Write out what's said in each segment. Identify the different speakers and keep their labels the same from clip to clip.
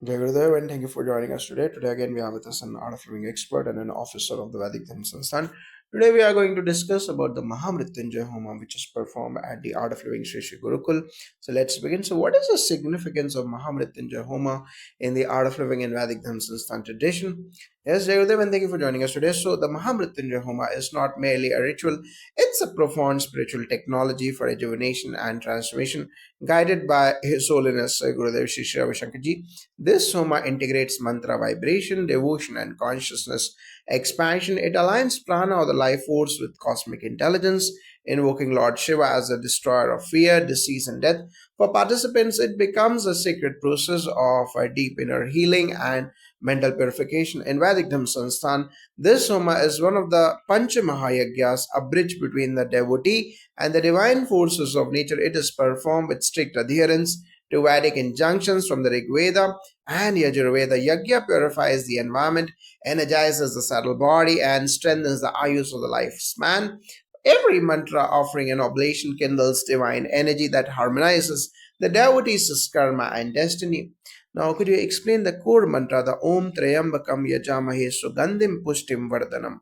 Speaker 1: Jai Gurudev, and thank you for joining us today. Today, again, we have with us an art of living expert and an officer of the Vedic Dharma Sansthan. Today, we are going to discuss about the Maha Mrityunjaya Homa, which is performed at the Art of Living Sri Sri Gurukul. So, let's begin. So, what is the significance of Maha Mrityunjaya Homa in the Art of Living in Vedic Dharma Sansthan tradition? Yes, Jai Gurudev, and thank you for joining us today. So, the Maha Mrityunjaya Homa is not merely a ritual, it's a profound spiritual technology for rejuvenation and transformation, guided by His Holiness Gurudev Shri Shri Ravi Shankar Ji. This Soma integrates mantra vibration, devotion, and consciousness expansion. It aligns prana or the life force with cosmic intelligence, invoking Lord Shiva as the destroyer of fear, disease, and death. For participants, it becomes a sacred process of a deep inner healing and mental purification. In Vedic Dharma Sansthan, this Soma is one of the Pancha Mahayagyas, a bridge between the devotee and the divine forces of nature. It is performed with strict adherence to Vedic injunctions from the Rig Veda and Yajurveda. Yajna purifies the environment, energizes the subtle body, and strengthens the ayus of the lifespan. Every mantra offering an oblation kindles divine energy that harmonizes the devotee's karma and destiny. Now, could you explain the core mantra, the Om Trayambakam Yajamahe Sugandhim Pushtim Vardhanam?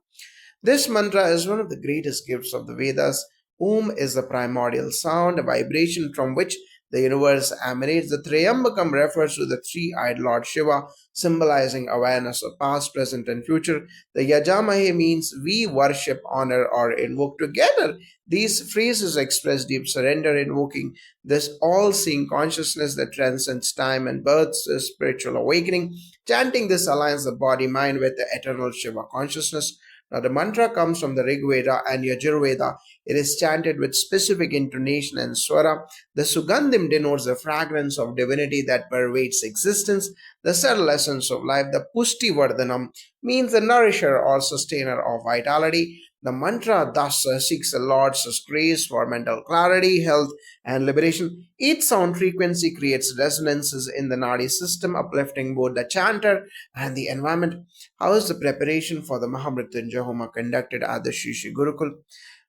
Speaker 1: This mantra is one of the greatest gifts of the Vedas. Om is the primordial sound, a vibration from which the universe emanates. The Trayambakam refers to the three-eyed Lord Shiva, symbolizing awareness of past, present, and future. The Yajamahe means we worship, honor, or invoke together. These phrases express deep surrender, invoking this all-seeing consciousness that transcends time and birth, spiritual awakening. Chanting this aligns the body-mind with the eternal Shiva consciousness. Now, the mantra comes from the Rig Veda and Yajurveda. It is chanted with specific intonation and swara. The Sugandhim denotes the fragrance of divinity that pervades existence, the subtle essence of life. The Pushti Vardhanam means the nourisher or sustainer of vitality. The mantra thus seeks the Lord's grace for mental clarity, health, and liberation. Each sound frequency creates resonances in the Nadi system, uplifting both the chanter and the environment. How is the preparation for the Mahamrityunjaya Homa conducted at the Shri Shri Gurukul?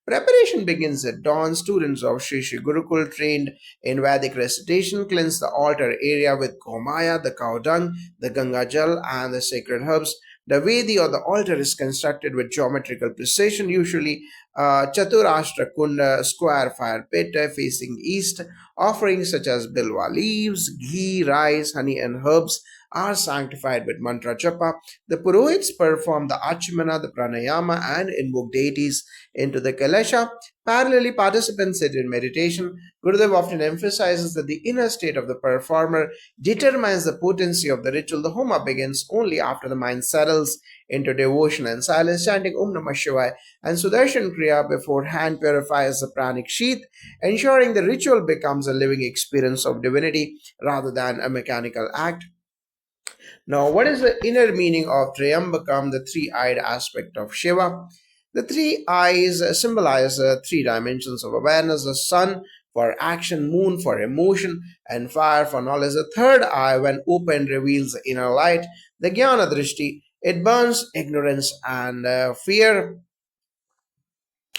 Speaker 1: Preparation begins at dawn. Students of Shri Shri Gurukul trained in Vedic recitation cleanse the altar area with Gomaya, the cow dung, the Ganga Jal, and the sacred herbs. The Vedi or the altar is constructed with geometrical precision, usually Chaturashtra Kunda, square fire pit facing east. Offerings such as bilwa leaves, ghee, rice, honey, and herbs are sanctified with mantra japa. The Purohits perform the Achimana, the Pranayama, and invoke deities into the Kalasha. Parallelly, participants sit in meditation. Gurudev often emphasizes that the inner state of the performer determines the potency of the ritual. The Homa begins only after the mind settles into devotion and silence, chanting Om Namah Shivaya and Sudarshan Kriya before hand purifies the pranic sheath, ensuring the ritual becomes a living experience of divinity rather than a mechanical act. Now, what is the inner meaning of Triyambakam, the three eyed aspect of Shiva? The three eyes symbolize three dimensions of awareness: the sun for action, moon for emotion, and fire for knowledge. The third eye, when open, reveals the inner light, the Jnana Drishti. It burns ignorance and fear.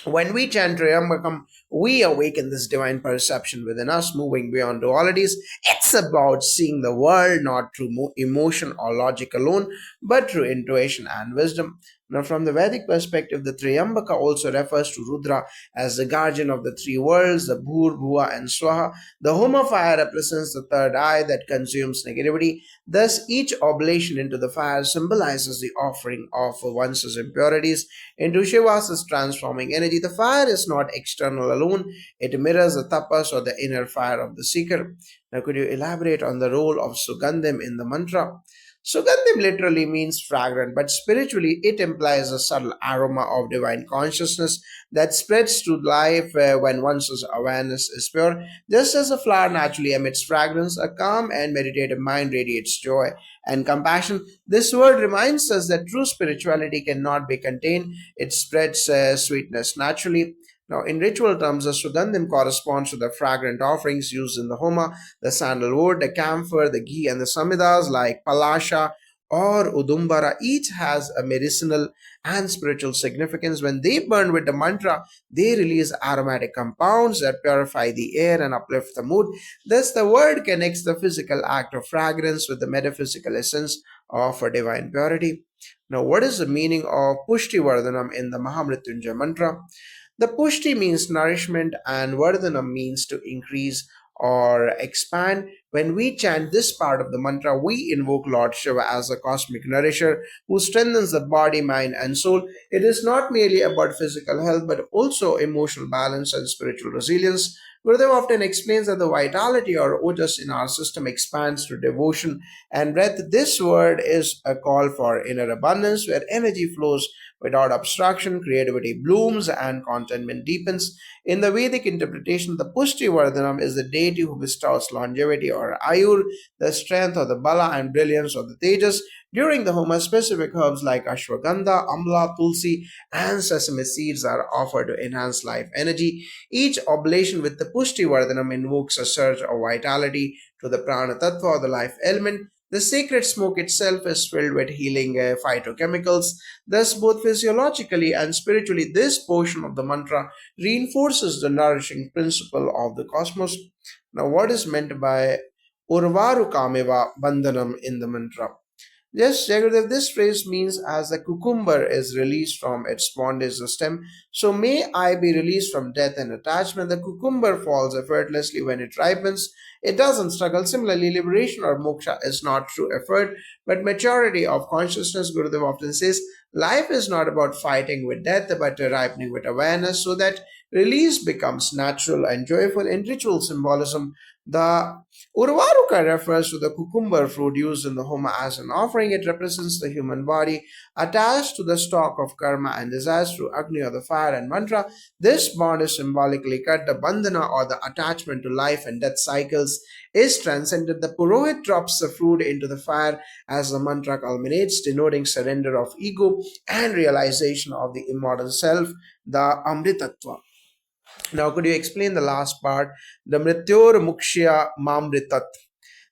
Speaker 1: When we chant Triyambakam, we awaken this divine perception within us, moving beyond dualities. It's about seeing the world not through emotion or logic alone, but through intuition and wisdom. Now, from the Vedic perspective, the Triyambaka also refers to Rudra as the guardian of the three worlds, the Bhur, Bhuva, and Swaha. The Homa fire represents the third eye that consumes negativity. Thus, each oblation into the fire symbolizes the offering of one's impurities into Shiva's transforming energy. The fire is not external alone, it mirrors the tapas or the inner fire of the seeker. Now, could you elaborate on the role of Sugandhim in the mantra? Sugandhim literally means fragrant, but spiritually it implies a subtle aroma of divine consciousness that spreads through life when one's awareness is pure. Just as a flower naturally emits fragrance, a calm and meditative mind radiates joy and compassion. This word reminds us that true spirituality cannot be contained, it spreads sweetness naturally. Now, in ritual terms, the Sugandhim corresponds to the fragrant offerings used in the Homa: the sandalwood, the camphor, the ghee, and the samidas like palasha or udumbara. Each has a medicinal and spiritual significance. When they burn with the mantra, they release aromatic compounds that purify the air and uplift the mood. Thus, the word connects the physical act of fragrance with the metaphysical essence of a divine purity. Now, what is the meaning of Pushti Vardhanam in the Maha Mrityunjaya mantra? The Pushti means nourishment and Vardhanam means to increase or expand. When we chant this part of the mantra, we invoke Lord Shiva as a cosmic nourisher who strengthens the body, mind, and soul. It is not merely about physical health but also emotional balance and spiritual resilience. Gurudev often explains that the vitality or ojas in our system expands through devotion and breath. This word is a call for inner abundance where energy flows without obstruction, creativity blooms, and contentment deepens. In the Vedic interpretation, the Pushti Vardhanam is the deity who bestows longevity or Ayur, the strength or the Bala and brilliance of the Tejas. During the Homa, specific herbs like ashwagandha, amla, tulsi, and sesame seeds are offered to enhance life energy. Each oblation with the Pushti Vardhanam invokes a surge of vitality to the prana tattva or the life element. The sacred smoke itself is filled with healing phytochemicals. Thus, both physiologically and spiritually, this portion of the mantra reinforces the nourishing principle of the cosmos. Now, what is meant by Urvarukameva Bandhanam in the mantra? Yes, Jagadev, this phrase means as the cucumber is released from its bondage stem, so may I be released from death and attachment. The cucumber falls effortlessly when it ripens. It doesn't struggle. Similarly, liberation or moksha is not through effort, but maturity of consciousness. Gurudev often says, life is not about fighting with death, but ripening with awareness, so that release becomes natural and joyful. In ritual symbolism, the Urvaruka refers to the cucumber fruit used in the Homa as an offering. It represents the human body attached to the stalk of karma and desires through Agni or the fire and mantra. This bond is symbolically cut. The bandhana or the attachment to life and death cycles is transcended. The Purohit drops the fruit into the fire as the mantra culminates, denoting surrender of ego and realization of the immortal self, the Amritatva. Now, could you explain the last part? The Mrityor Mukshya Mamritat.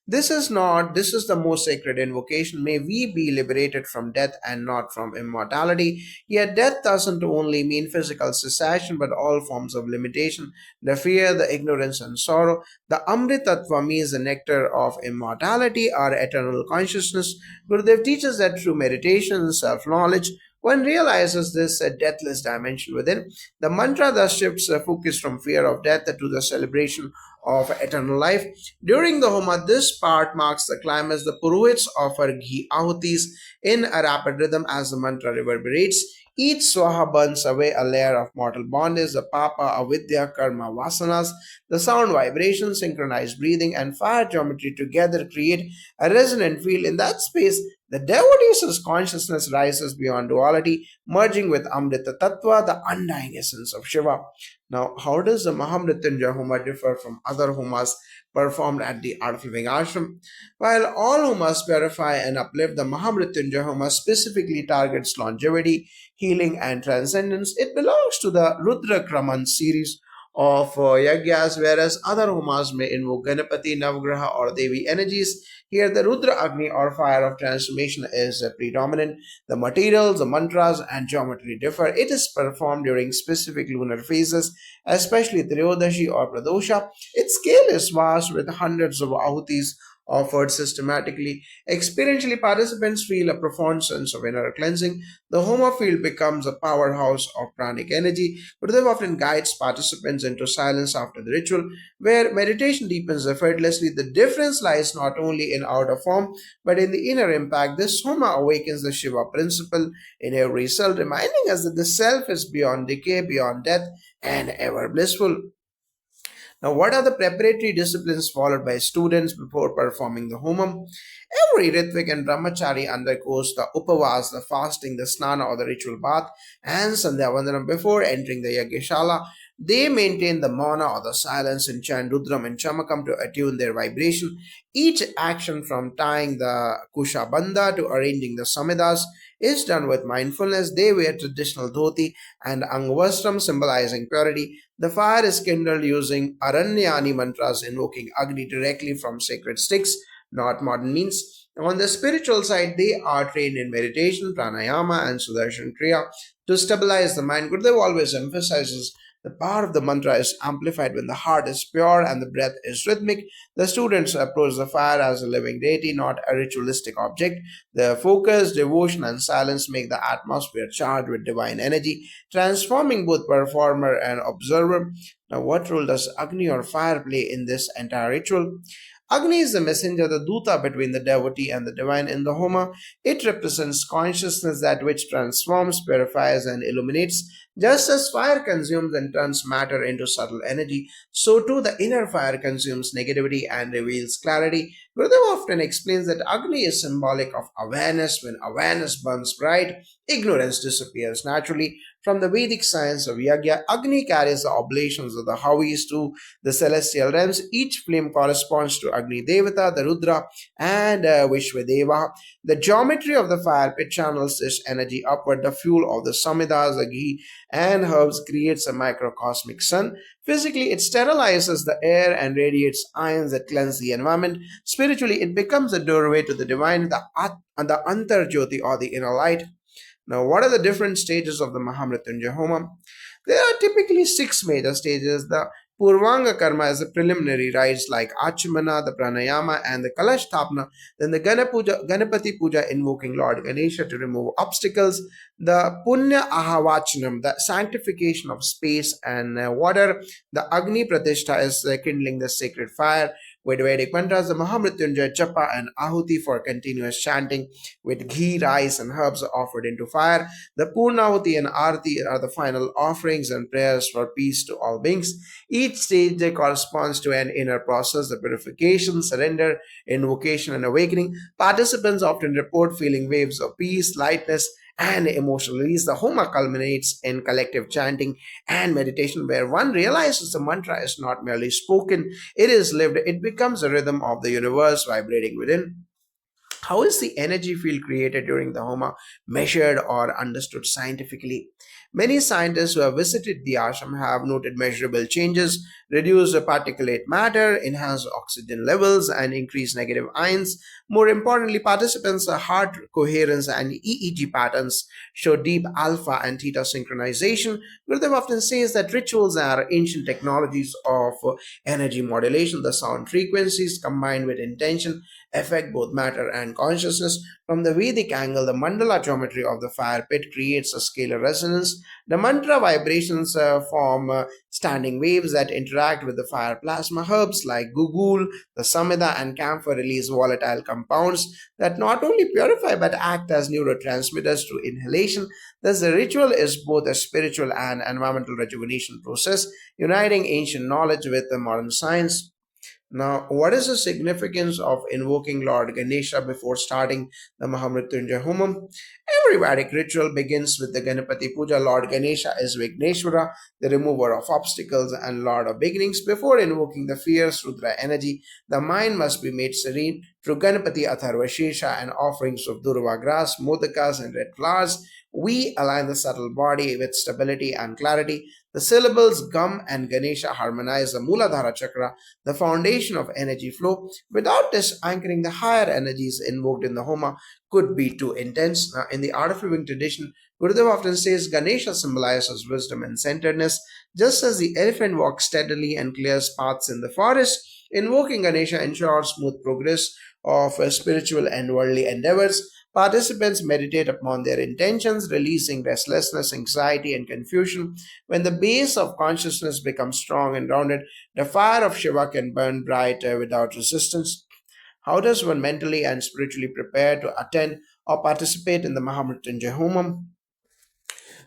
Speaker 1: This is the most sacred invocation. May we be liberated from death and not from immortality. Yet death doesn't only mean physical cessation, but all forms of limitation, the fear, the ignorance, and sorrow. The Amritattva means the nectar of immortality, our eternal consciousness. Gurudev teaches that through meditation and self-knowledge, one realizes this deathless dimension within. The mantra thus shifts the focus from fear of death to the celebration of eternal life. During the Homa, this part marks the climax. The Purohits offer ghee ahutis in a rapid rhythm as the mantra reverberates. Each swaha burns away a layer of mortal bondage, the papa, avidya, karma, vasanas. The sound, vibration, synchronized breathing, and fire geometry together create a resonant field. In that space, the devotee's consciousness rises beyond duality, merging with Amrita Tattva, the undying essence of Shiva. Now, how does the Maha Mrityunjaya Homa differ from other homas performed at the Art of Living Ashram? While all homas purify and uplift, the Maha Mrityunjaya Homa specifically targets longevity, healing, and transcendence. It belongs to the Rudra Kraman series of yagyas, whereas other homas may invoke Ganapati, Navgraha, or Devi energies. Here, the Rudra Agni or fire of transformation is predominant. The materials, the mantras, and geometry differ. It is performed during specific lunar phases, especially Triyodashi or Pradosha. Its scale is vast with hundreds of ahutis offered systematically. Experientially, participants feel a profound sense of inner cleansing. The Homa field becomes a powerhouse of pranic energy. Gurudev often guides participants into silence after the ritual, where meditation deepens effortlessly. The difference lies not only in outer form, but in the inner impact. This Homa awakens the Shiva principle in every cell, reminding us that the self is beyond decay, beyond death, and ever blissful. Now, what are the preparatory disciplines followed by students before performing the homam? Every Ritvik and Brahmachari undergoes the upavas, the fasting, the snana or the ritual bath, and Sandhya Vandanam before entering the Yagyashala. They maintain the mana or the silence and chant Rudram and Chamakam to attune their vibration. Each action from tying the Kushabandha to arranging the Samidas is done with mindfulness. They wear traditional dhoti and Angvastram symbolizing purity. The fire is kindled using Aranyani mantras invoking Agni directly from sacred sticks. not modern means. On the spiritual side, they are trained in meditation, pranayama, and sudarshan kriya to stabilize the mind. Gurudev always emphasizes the power of the mantra is amplified when the heart is pure and the breath is rhythmic. The students approach the fire as a living deity, not a ritualistic object. Their focus, devotion, and silence make the atmosphere charged with divine energy, transforming both performer and observer. Now, what role does Agni or fire play in this entire ritual? Agni is the messenger, the duta between the devotee and the divine in the Homa. It represents consciousness that which transforms, purifies, and illuminates. Just as fire consumes and turns matter into subtle energy, so too the inner fire consumes negativity and reveals clarity. Gurudev often explains that Agni is symbolic of awareness. When awareness burns bright, ignorance disappears naturally. From the Vedic science of Yagya, Agni carries the oblations of the Havis to the celestial realms. Each flame corresponds to Agni Devata, the Rudra, and Vishwadeva. The geometry of the fire pit channels this energy upward. The fuel of the Samidas, the ghee, and herbs creates a microcosmic sun. Physically, it sterilizes the air and radiates ions that cleanse the environment. Spiritually, it becomes a doorway to the divine, the Antar Jyoti or the inner light. Now, what are the different stages of the Maha Mrityunjaya Homa? There are typically six major stages. The Purvanga Karma is the preliminary rites like Achmana, the Pranayama, and the Kalash Thapana. Then the Ganapati Puja invoking Lord Ganesha to remove obstacles. The Punya Ahavachanam, the sanctification of space and water. The Agni Pratishtha is kindling the sacred fire. With Vedic mantras, the Mahamrityunjaya Japa and Ahuti for continuous chanting with ghee, rice, and herbs offered into fire. The Purnahuti and Arati are the final offerings and prayers for peace to all beings. Each stage corresponds to an inner process, the purification, surrender, invocation, and awakening. Participants often report feeling waves of peace, lightness, and emotional release. The Homa culminates in collective chanting and meditation, where one realizes the mantra is not merely spoken, it is lived. It becomes a rhythm of the universe vibrating within. How is the energy field created during the Homa measured or understood scientifically? Many scientists who have visited the ashram have noted measurable changes, reduced particulate matter, enhanced oxygen levels, and increased negative ions. More importantly, participants' heart coherence and EEG patterns show deep alpha and theta synchronization. Gurudev often says that rituals are ancient technologies of energy modulation. The sound frequencies combined with intention affect both matter and consciousness. From the Vedic angle, the mandala geometry of the fire pit creates a scalar resonance. The mantra vibrations form standing waves that interact with the fire plasma. Herbs like gugul, the samida, and camphor release volatile compounds that not only purify but act as neurotransmitters through inhalation. Thus, the ritual is both a spiritual and environmental rejuvenation process, uniting ancient knowledge with the modern science. Now, what is the significance of invoking Lord Ganesha before starting the Mahamrityunjaya Homam? Every Vedic ritual begins with the Ganapati Puja. Lord Ganesha is Vigneshwara, the remover of obstacles and Lord of beginnings. Before invoking the fierce Rudra energy, the mind must be made serene through Ganapati Atharvashesha and offerings of Durva grass, modakas, and red flowers. We align the subtle body with stability and clarity. The syllables Gam and Ganesha harmonize the Muladhara chakra, the foundation of energy flow. Without this anchoring, the higher energies invoked in the Homa could be too intense. Now, in the art of living tradition, Gurudev often says Ganesha symbolizes wisdom and centeredness, just as the elephant walks steadily and clears paths in the forest. Invoking Ganesha ensures smooth progress of spiritual and worldly endeavors. Participants meditate upon their intentions, releasing restlessness, anxiety, and confusion. When the base of consciousness becomes strong and rounded, the fire of Shiva can burn bright without resistance. How does one mentally and spiritually prepare to attend or participate in the Mahamrityunjaya Homam?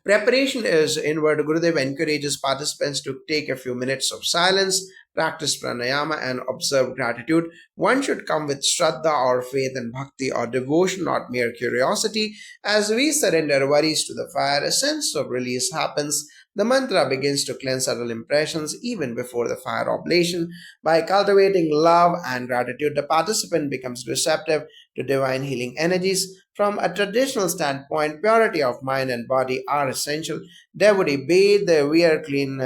Speaker 1: Preparation is inward. Gurudev encourages participants to take a few minutes of silence, practice pranayama, and observe gratitude. One should come with shraddha or faith and bhakti or devotion, not mere curiosity. As we surrender worries to the fire, a sense of release happens. The mantra begins to cleanse subtle impressions even before the fire oblation. By cultivating love and gratitude, the participant becomes receptive to divine healing energies. From a traditional standpoint, purity of mind and body are essential. Devotee bathe, wear clean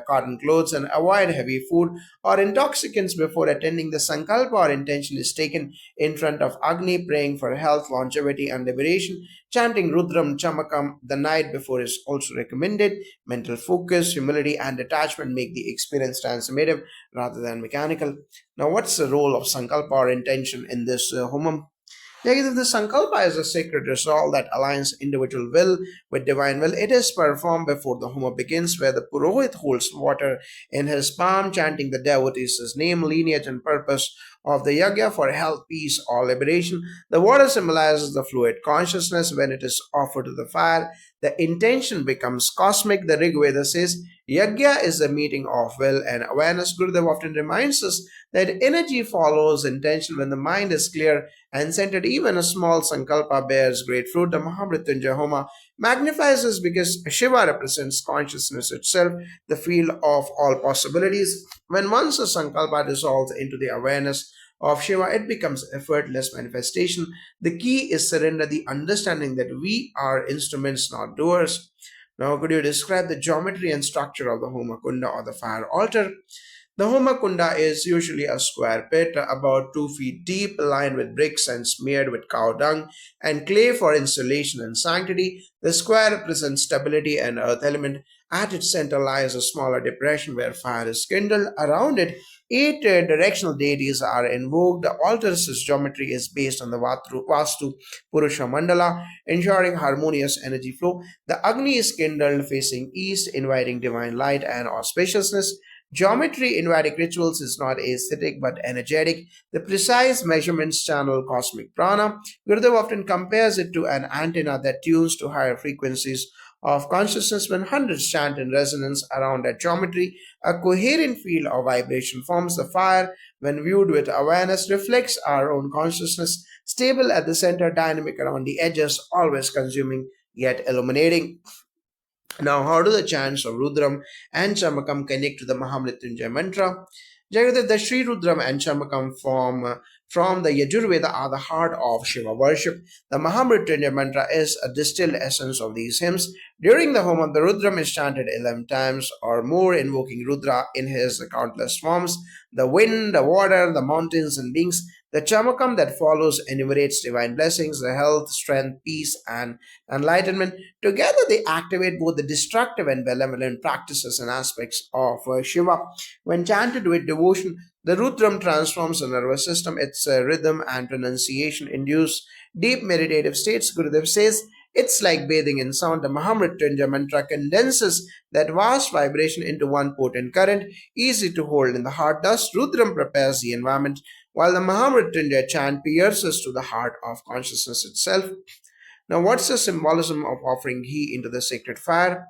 Speaker 1: cotton clothes, and avoid heavy food or intoxicants before attending. The sankalpa or intention is taken in front of Agni, praying for health, longevity, and liberation. Chanting Rudram Chamakam the night before is also recommended. Mental focus, humility, and detachment make the experience transformative rather than mechanical. Now, what's the role of sankalpa or intention in this homam? If the Sankalpa is a sacred resolve that aligns individual will with divine will. It is performed before the Homa begins, where the Purohit holds water in his palm, chanting the devotee's name, lineage, and purpose of the yajna for health, peace, or liberation. The water symbolizes the fluid consciousness. When it is offered to the fire, the intention becomes cosmic. The Rig Veda says, Yajna is the meeting of will and awareness. Gurudev often reminds us that energy follows intention. When the mind is clear and centered, even a small sankalpa bears great fruit. The Maha Mrityunjaya Homa magnifies this because Shiva represents consciousness itself, the field of all possibilities. When once a sankalpa dissolves into the awareness of Shiva, it becomes effortless manifestation. The key is surrender, the understanding that we are instruments, not doers. Now, could you describe the geometry and structure of the Homa Kunda or the fire altar? The Homa Kunda is usually a square pit about 2 feet deep, lined with bricks and smeared with cow dung and clay for insulation and sanctity. The square represents stability and earth element. At its center lies a smaller depression where fire is kindled. Around it, eight directional deities are invoked. The altar's geometry is based on the Vastu Purusha Mandala, ensuring harmonious energy flow. The Agni is kindled facing east, inviting divine light and auspiciousness. Geometry in Vedic rituals is not aesthetic but energetic. The precise measurements channel cosmic prana. Gurudev often compares it to an antenna that tunes to higher frequencies of consciousness. When hundreds chant in resonance around that geometry, a coherent field of vibration forms. The fire, when viewed with awareness, reflects our own consciousness, stable at the center, dynamic around the edges, always consuming yet illuminating. Now, how do the chants of Rudram and Chamakam connect to the Mahamrityunjaya mantra? Jagadat, the Sri Rudram and Chamakam from the Yajurveda are the heart of Shiva worship. The Mahamrityunjaya mantra is a distilled essence of these hymns. During the Homa, the Rudram is chanted 11 times or more, invoking Rudra in his countless forms: the wind, the water, the mountains, and beings. The Chamakam that follows enumerates divine blessings, the health, strength, peace, and enlightenment. Together, they activate both the destructive and benevolent practices and aspects of Shiva. When chanted with devotion, the Rudram transforms the nervous system. Its rhythm and pronunciation induce deep meditative states. Gurudev says it's like bathing in sound. The Mahamrityunjaya mantra condenses that vast vibration into one potent current, easy to hold in the heart. Thus, Rudram prepares the environment, while the Mahamrityunjaya chant pierces to the heart of consciousness itself. Now, what's the symbolism of offering ghee into the sacred fire?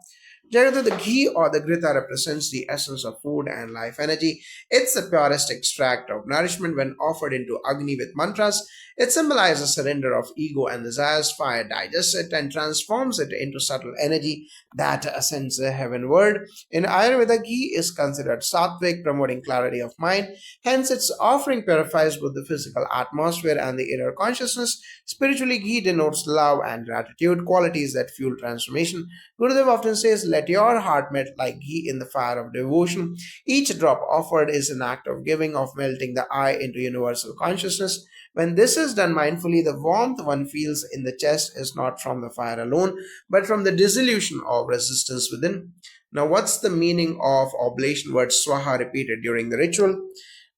Speaker 1: Jagata, the ghee or the grita represents the essence of food and life energy. It's the purest extract of nourishment. When offered into Agni with mantras, it symbolizes surrender of ego and desires. Fire digests it and transforms it into subtle energy that ascends heavenward. In Ayurveda, ghee is considered sattvic, promoting clarity of mind. Hence, its offering purifies both the physical atmosphere and the inner consciousness. Spiritually, ghee denotes love and gratitude, qualities that fuel transformation. Gurudev often says, let your heart melt like ghee in the fire of devotion. Each drop offered is an act of giving, of melting the I into universal consciousness. When this is done mindfully, the warmth one feels in the chest is not from the fire alone, but from the dissolution of resistance within. Now, what's the meaning of oblation word swaha repeated during the ritual?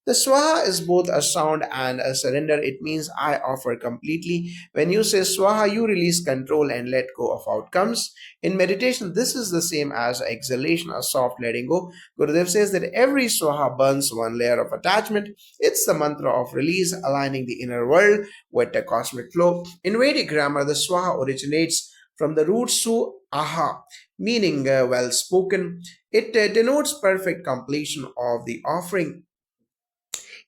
Speaker 1: The swaha is both a sound and a surrender. It means I offer completely. When you say swaha, you release control and let go of outcomes. In meditation, this is the same as exhalation, a soft letting go. Gurudev says that every swaha burns one layer of attachment. It's the mantra of release, aligning the inner world with the cosmic flow. In Vedic grammar, the swaha originates from the root su aha, meaning well spoken. It denotes perfect completion of the offering.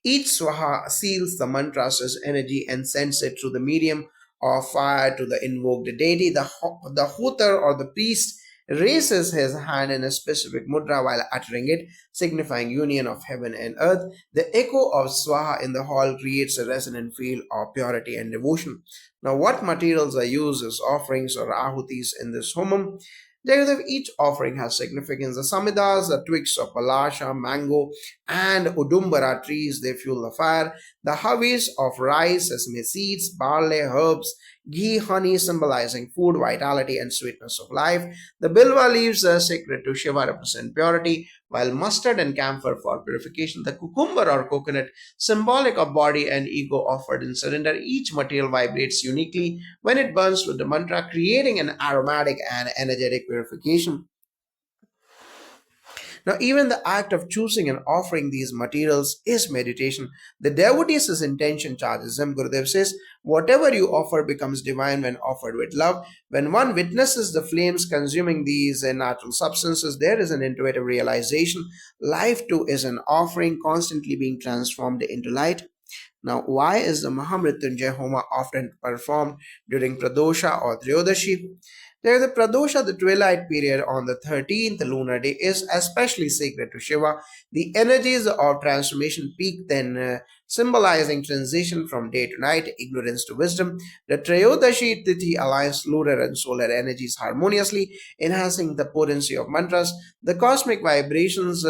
Speaker 1: Each swaha seals the mantra's energy and sends it through the medium of fire to the invoked deity. The hoter or the priest raises his hand in a specific mudra while uttering it, signifying union of heaven and earth. The echo of Swaha in the hall creates a resonant feel of purity and devotion. Now, what materials are used as offerings or ahutis in this homam? Jagadev, each offering has significance. The samidas, the twigs of palasha, mango, and udumbara trees, they fuel the fire. The havis of rice, sesame seeds, barley, herbs, ghee, honey, symbolizing food, vitality, and sweetness of life. The bilva leaves are sacred to Shiva, represent purity, while mustard and camphor for purification. The cucumber or coconut, symbolic of body and ego, offered in surrender. Each material vibrates uniquely when it burns with the mantra, creating an aromatic and energetic purification. Now, even the act of choosing and offering these materials is meditation. The devotee's intention charges him. Gurudev says, whatever you offer becomes divine when offered with love. When one witnesses the flames consuming these natural substances, there is an intuitive realization. Life too is an offering constantly being transformed into light. Now, why is the Maha Mrityunjaya Homa often performed during Pradosha or Triyodashi? There, the Pradosha, the twilight period on the 13th lunar day, is especially sacred to Shiva. The energies of transformation peak then, symbolizing transition from day to night, ignorance to wisdom. The Trayodashi Tithi aligns lunar and solar energies harmoniously, enhancing the potency of mantras. The cosmic vibrations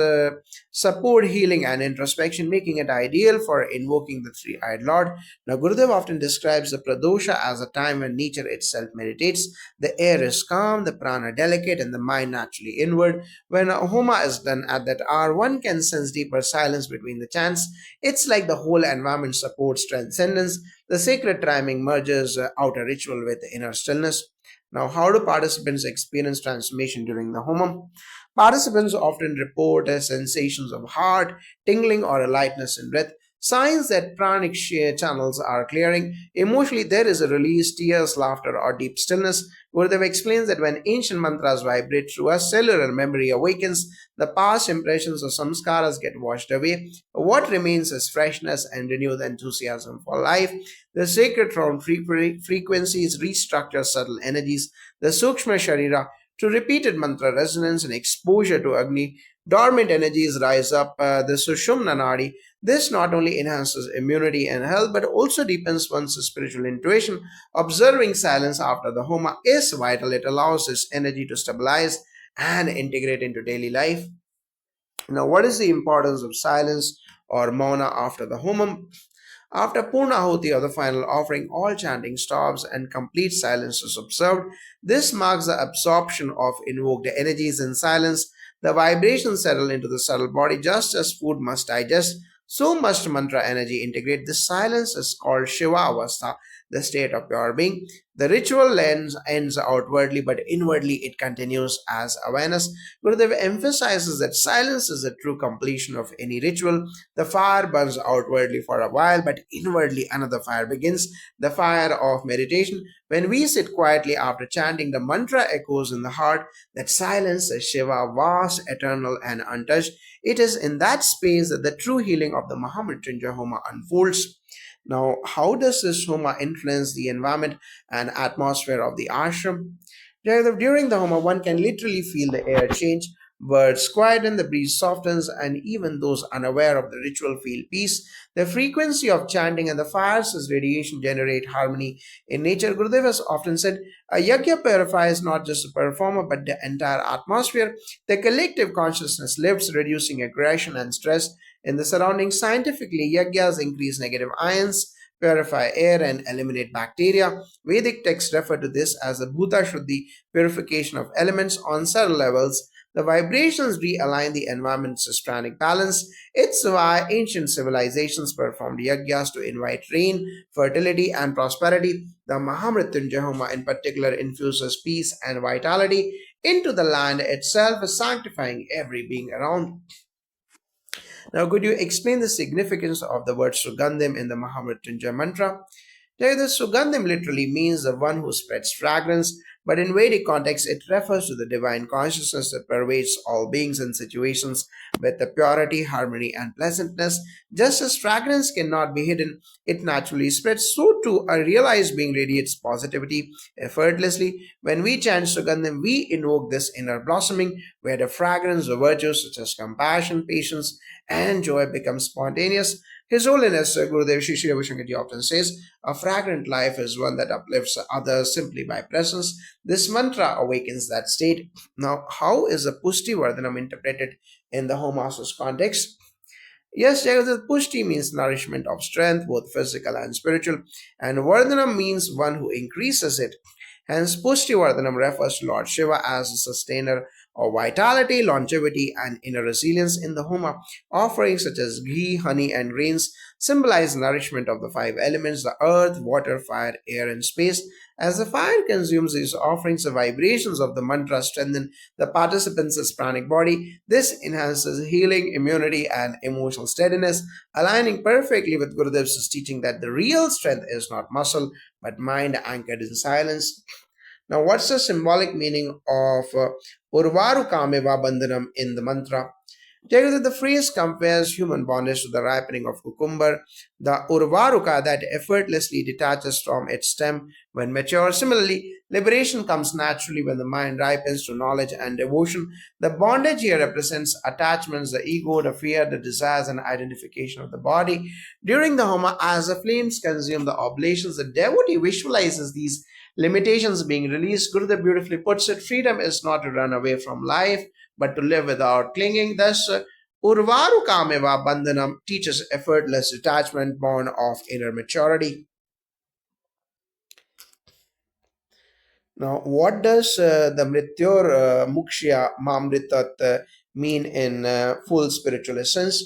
Speaker 1: support healing and introspection, making it ideal for invoking the three eyed Lord. Now, Gurudev often describes the Pradosha as a time when nature itself meditates. The air is calm, the prana delicate, and the mind naturally inward. When a homa is done at that hour, one can sense deeper silence between the chants. It's like the whole environment supports transcendence. The sacred timing merges outer ritual with inner stillness. Now, how do participants experience transformation during the homa? Participants often report sensations of heart, tingling, or a lightness in breath, signs that pranic channels are clearing. Emotionally, there is a release, tears, laughter, or deep stillness. Gurudev explains that when ancient mantras vibrate through us, cellular memory awakens, the past impressions or samskaras get washed away. What remains is freshness and renewed enthusiasm for life. The sacred round frequencies restructure subtle energies. The Sukshma Sharira to repeated mantra resonance and exposure to Agni, dormant energies rise up, the Sushumna Nadi. This not only enhances immunity and health but also deepens one's spiritual intuition. Observing silence after the Homa is vital. It allows this energy to stabilize and integrate into daily life. Now, what is the importance of silence or mauna after the Homam? After Purnahuti or the final offering, all chanting stops and complete silence is observed. This marks the absorption of invoked energies in silence. The vibrations settle into the subtle body just as food must digest. So must mantra energy integrate. This silence is called Shiva Avastha, the state of pure being. The ritual ends outwardly, but inwardly it continues as awareness. Gurudev emphasizes that silence is the true completion of any ritual. The fire burns outwardly for a while, but inwardly another fire begins, the fire of meditation. When we sit quietly after chanting, the mantra echoes in the heart. That silence is Shiva, vast, eternal, and untouched. It is in that space that the true healing of the Maha Mrityunjaya Homa unfolds. Now, how does this Homa influence the environment and atmosphere of the ashram? During the Homa, one can literally feel the air change. Birds quieten, the breeze softens, and even those unaware of the ritual feel peace. The frequency of chanting and the fire's radiation generate harmony. In nature, Gurudev has often said, a yajna purifies not just the performer but the entire atmosphere. The collective consciousness lifts, reducing aggression and stress in the surroundings. Scientifically, yajnas increase negative ions, purify air, and eliminate bacteria. Vedic texts refer to this as the Bhuta Shuddhi, purification of elements on several levels. The vibrations realign the environment's pranic balance. It's why ancient civilizations performed yajnas to invite rain, fertility, and prosperity. The Mahamrityunjaya Homa, in particular, infuses peace and vitality into the land itself, sanctifying every being around. Now, could you explain the significance of the word Sugandhim in the Mahamrityunjaya mantra? The Sugandhim literally means the one who spreads fragrance, but in Vedic context, it refers to the divine consciousness that pervades all beings and situations with the purity, harmony, and pleasantness. Just as fragrance cannot be hidden, it naturally spreads, so too a realized being radiates positivity effortlessly. When we chant Sugandhim, we invoke this inner blossoming where the fragrance of virtues such as compassion, patience, and joy become spontaneous. His Holiness Gurudev Shri Shri Ravi Shankar Ji often says, a fragrant life is one that uplifts others simply by presence. This mantra awakens that state. Now, how is the Pushti Vardhanam interpreted in the Homa's context? Yes, Jagat, Pushti means nourishment of strength, both physical and spiritual, and Vardhanam means one who increases it. Hence, Pushti Vardhanam refers to Lord Shiva as a sustainer of vitality, longevity, and inner resilience in the Homa. Offerings such as ghee, honey, and grains symbolize nourishment of the five elements the earth, water, fire, air, and space. As the fire consumes these offerings, the vibrations of the mantra strengthen the participants' pranic body. This enhances healing, immunity, and emotional steadiness, aligning perfectly with Gurudev's teaching that the real strength is not muscle but mind anchored in silence. Now, what's the symbolic meaning of Urvaru Kameva Bandhanam in the mantra? Together, the phrase compares human bondage to the ripening of cucumber, the urvaruka that effortlessly detaches from its stem when mature. Similarly, liberation comes naturally when the mind ripens to knowledge and devotion. The bondage here represents attachments, the ego, the fear, the desires, and identification of the body. During the Homa, as the flames consume the oblations, the devotee visualizes these limitations being released. Gurudev beautifully puts it, freedom is not to run away from life but to live without clinging. Thus, Urvaru Kameva Bandhanam teaches effortless detachment born of inner maturity. Now, what does the Mrityor Mukshya Mamritat mean in full spiritual essence?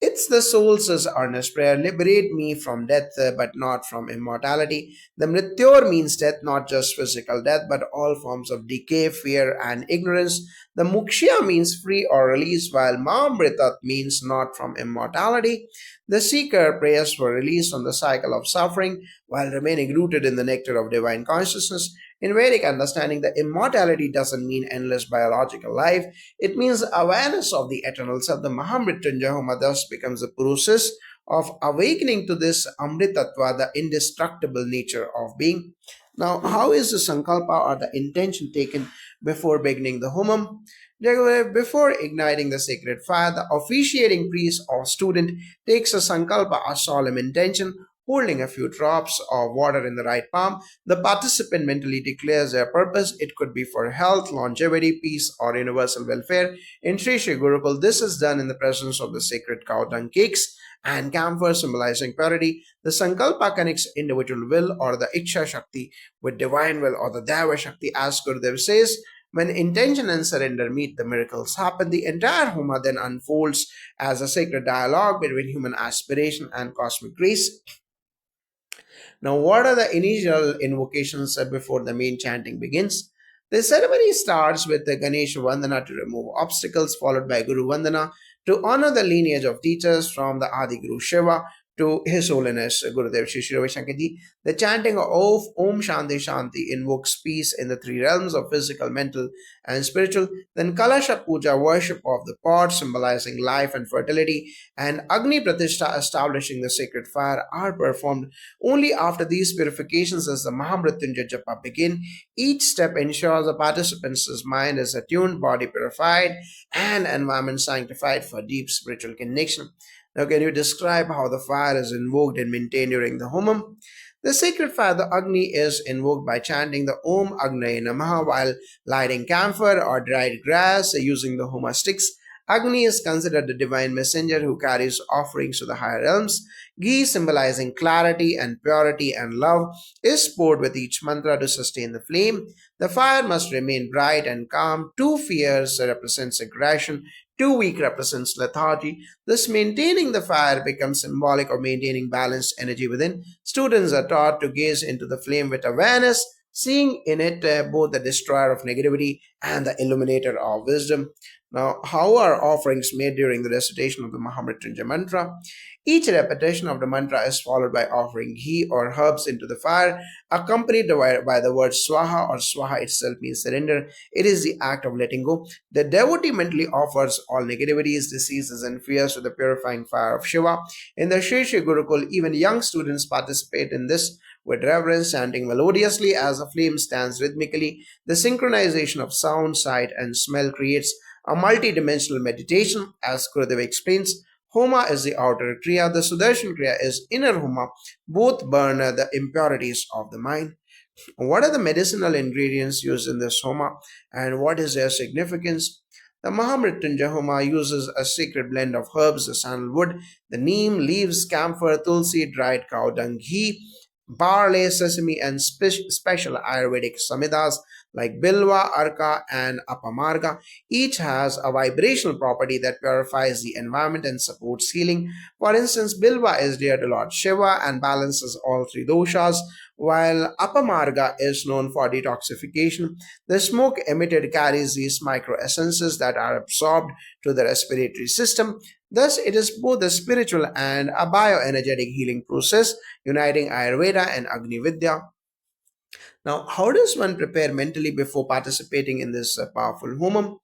Speaker 1: It's the soul's earnest prayer, liberate me from death, but not from immortality. The Mrityor means death, not just physical death, but all forms of decay, fear, and ignorance. The Mukshya means free or release, while Mamritat means not from immortality. The seeker prays for release from the cycle of suffering while remaining rooted in the nectar of divine consciousness. In Vedic understanding, the immortality doesn't mean endless biological life. It means awareness of the eternal self. The Maha Mrityunjaya Homa thus becomes a process of awakening to this Amritattva, the indestructible nature of being. Now, how is the Sankalpa or the intention taken before beginning the Homam? Before igniting the sacred fire, the officiating priest or student takes a Sankalpa, a solemn intention, holding a few drops of water in the right palm. The participant mentally declares their purpose. It could be for health, longevity, peace, or universal welfare. In Sri Sri Gurukul, this is done in the presence of the sacred cow dung cakes and camphor symbolizing purity. The Sankalpa connects individual will or the Iksha Shakti with divine will or the Deva Shakti. As Gurudev says, when intention and surrender meet, the miracles happen. The entire Homa then unfolds as a sacred dialogue between human aspiration and cosmic grace. Now, what are the initial invocations before the main chanting begins? The ceremony starts with the Ganesha Vandana to remove obstacles, followed by Guru Vandana to honor the lineage of teachers from the Adi Guru Shiva to His Holiness Gurudev Shri Shri Ravi Shankar Ji. The chanting of Om Shanti Shanti invokes peace in the three realms of physical, mental, and spiritual. Then Kalasha Puja, worship of the pot, symbolizing life and fertility, and Agni Pratishtha, establishing the sacred fire, are performed. Only after these purifications does the Maha Mrityunjaya Japa begin. Each step ensures the participant's mind is attuned, body purified, and environment sanctified for deep spiritual connection. Now, can you describe how the fire is invoked and maintained during the Homam? The sacred fire, the Agni, is invoked by chanting the Om Agnaye Namaha while lighting camphor or dried grass using the Homa sticks. Agni is considered the divine messenger who carries offerings to the higher realms. Ghee, symbolizing clarity and purity and love, is poured with each mantra to sustain the flame. The fire must remain bright and calm. Two fierce represents aggression, too weak represents lethargy. Thus, maintaining the fire becomes symbolic of maintaining balanced energy within. Students are taught to gaze into the flame with awareness, seeing in it both the destroyer of negativity and the illuminator of wisdom. Now, how are offerings made during the recitation of the Maha Mrityunjaya mantra? Each repetition of the mantra is followed by offering ghee or herbs into the fire, accompanied by the word swaha, or swaha itself means surrender. It is the act of letting go. The devotee mentally offers all negativities, diseases, and fears to the purifying fire of Shiva. In the Sri Sri Gurukul, even young students participate in this with reverence, chanting melodiously as the flame stands rhythmically. The synchronization of sound, sight, and smell creates a multi-dimensional meditation, as Gurudev explains. Homa is the outer Kriya, the Sudarshan Kriya is inner Homa. Both burn the impurities of the mind. What are the medicinal ingredients used in this Homa and what is their significance? The Maha Mrityunjaya Homa uses a sacred blend of herbs, the sandalwood, the neem, leaves, camphor, tulsi, dried cow dung, ghee, barley, sesame, and special Ayurvedic samidas like bilva, arka, and apamarga. Each has a vibrational property that purifies the environment and supports healing. For instance, bilva is dear to Lord Shiva and balances all three doshas, while apamarga is known for detoxification. The smoke emitted carries these micro essences that are absorbed to the respiratory system. Thus, it is both a spiritual and a bioenergetic healing process, uniting Ayurveda and Agni Vidya. Now, how does one prepare mentally before participating in this powerful homam?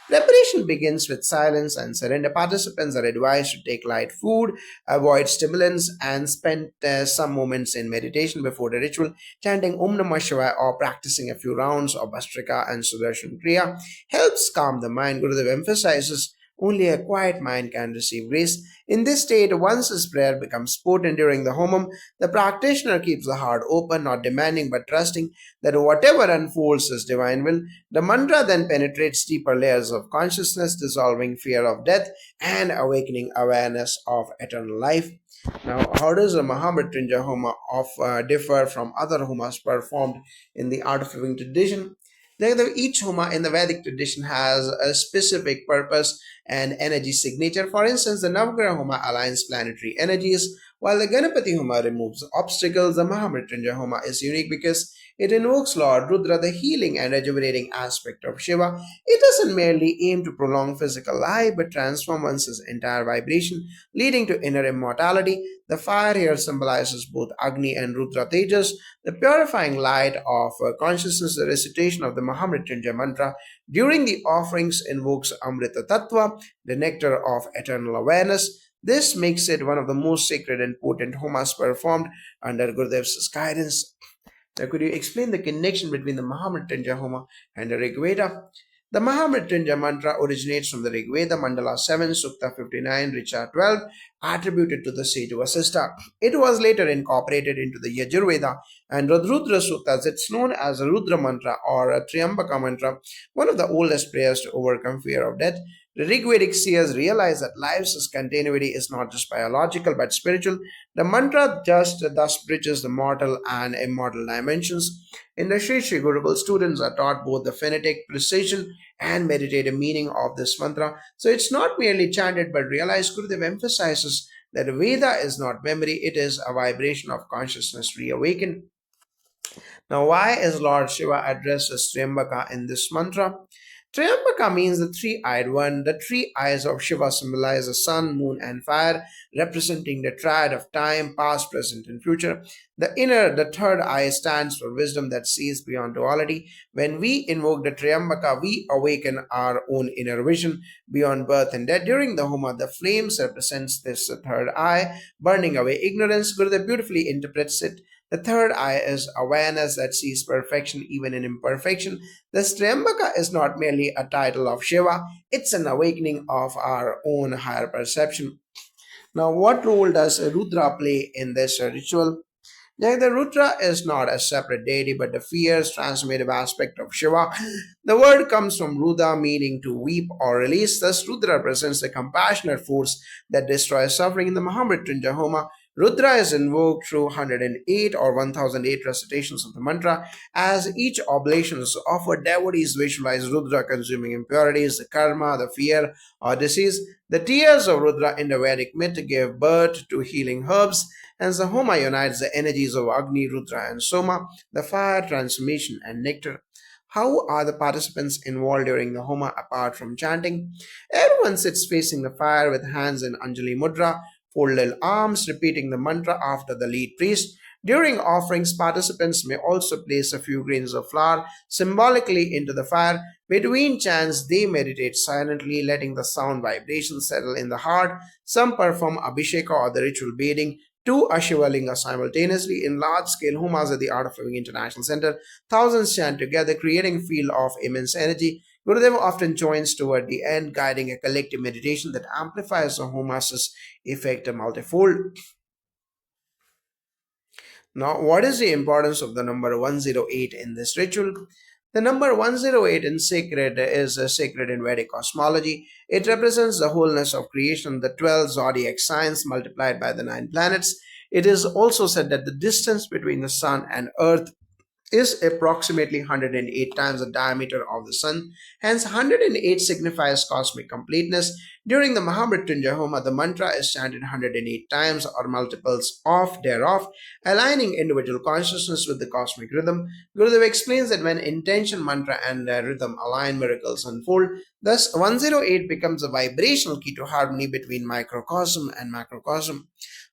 Speaker 1: Preparation begins with silence and surrender. Participants are advised to take light food, avoid stimulants, and spend some moments in meditation before the ritual, chanting Om Namah Shivaya or practicing a few rounds of Bastrika and Sudarshan Kriya helps calm the mind. Gurudev emphasizes only a quiet mind can receive grace. In this state, once his prayer becomes potent during the homam, the practitioner keeps the heart open, not demanding but trusting that whatever unfolds is divine will. The mantra then penetrates deeper layers of consciousness, dissolving fear of death and awakening awareness of eternal life. Now, how does the Mahamrityunjaya Homa differ from other homas performed in the art of living tradition? Each Homa in the Vedic tradition has a specific purpose and energy signature. For instance, the Navgraha Homa aligns planetary energies, while the Ganapati Homa removes obstacles. The Mahamrityunjaya Homa is unique because it invokes Lord Rudra, the healing and rejuvenating aspect of Shiva. It doesn't merely aim to prolong physical life but transform one's entire vibration, leading to inner immortality. The fire here symbolizes both Agni and Rudra Tejas, the purifying light of consciousness. The recitation of the Mahamrityunjaya mantra during the offerings invokes Amrita Tattva, the nectar of eternal awareness. This makes it one of the most sacred and potent homas performed under Gurudev's guidance. Now, could you explain the connection between the Mahamrityunjaya Homa and the Rig Veda? The Mahamrityunjaya mantra originates from the Rig Veda, Mandala 7, Sukta 59, Richa 12, attributed to the sage Vasistha. It was later incorporated into the Yajurveda and Rudra Suktas. It's known as a Rudra mantra or a Triambaka mantra, one of the oldest prayers to overcome fear of death. The Rigvedic seers realize that life's continuity is not just biological but spiritual. The mantra just thus bridges the mortal and immortal dimensions. In the Sri Sri Gurukul, students are taught both the phonetic precision and meditative meaning of this mantra. So it's not merely chanted but realized. Gurudev emphasizes that Veda is not memory, it is a vibration of consciousness reawakened. Now, why is Lord Shiva addressed as Triambaka in this mantra? Triambaka means the three-eyed one. The three eyes of Shiva symbolize the sun, moon, and fire, representing the triad of time, past, present, and future. The third eye stands for wisdom that sees beyond duality. When we invoke the Triambaka, we awaken our own inner vision beyond birth and death. During the Homa, the flames represents this third eye, burning away ignorance. Gurudev beautifully interprets it. The third eye is awareness that sees perfection even in imperfection. The Strambaka is not merely a title of Shiva, it's an awakening of our own higher perception. Now, what role does Rudra play in this ritual? The Rudra is not a separate deity but the fierce, transformative aspect of Shiva. The word comes from Rudra, meaning to weep or release. Thus, Rudra represents the compassionate force that destroys suffering. In the Mahamrityunjaya Homa, Rudra is invoked through 108 or 1008 recitations of the mantra. As each oblation is offered, devotees visualize Rudra consuming impurities, the karma, the fear, or disease. The tears of Rudra in the Vedic myth give birth to healing herbs. Hence, the Homa unites the energies of Agni, Rudra, and Soma, the fire, transformation, and nectar. How are the participants involved during the Homa apart from chanting? Everyone sits facing the fire with hands in Anjali Mudra, folded arms, repeating the mantra after the lead priest. During offerings, participants may also place a few grains of flour symbolically into the fire. Between chants, they meditate silently, letting the sound vibrations settle in the heart. Some perform Abhisheka or the ritual bathing to a Shivalinga simultaneously in large scale homas at the Art of Living International Center. Thousands chant together, creating a field of immense energy. Gurudev often joins toward the end, guiding a collective meditation that amplifies the homas' effect multifold. Now, what is the importance of the number 108 in this ritual? The number 108 in sacred is sacred in Vedic cosmology. It represents the wholeness of creation, the 12 zodiac signs multiplied by the 9 planets. It is also said that the distance between the sun and earth is approximately 108 times the diameter of the sun. Hence, 108 signifies cosmic completeness. During the Maha Mrityunjaya Homa, the mantra is chanted 108 times or multiples of thereof, aligning individual consciousness with the cosmic rhythm. Gurudev explains that when intention, mantra, and rhythm align, miracles unfold. Thus, 108 becomes a vibrational key to harmony between microcosm and macrocosm.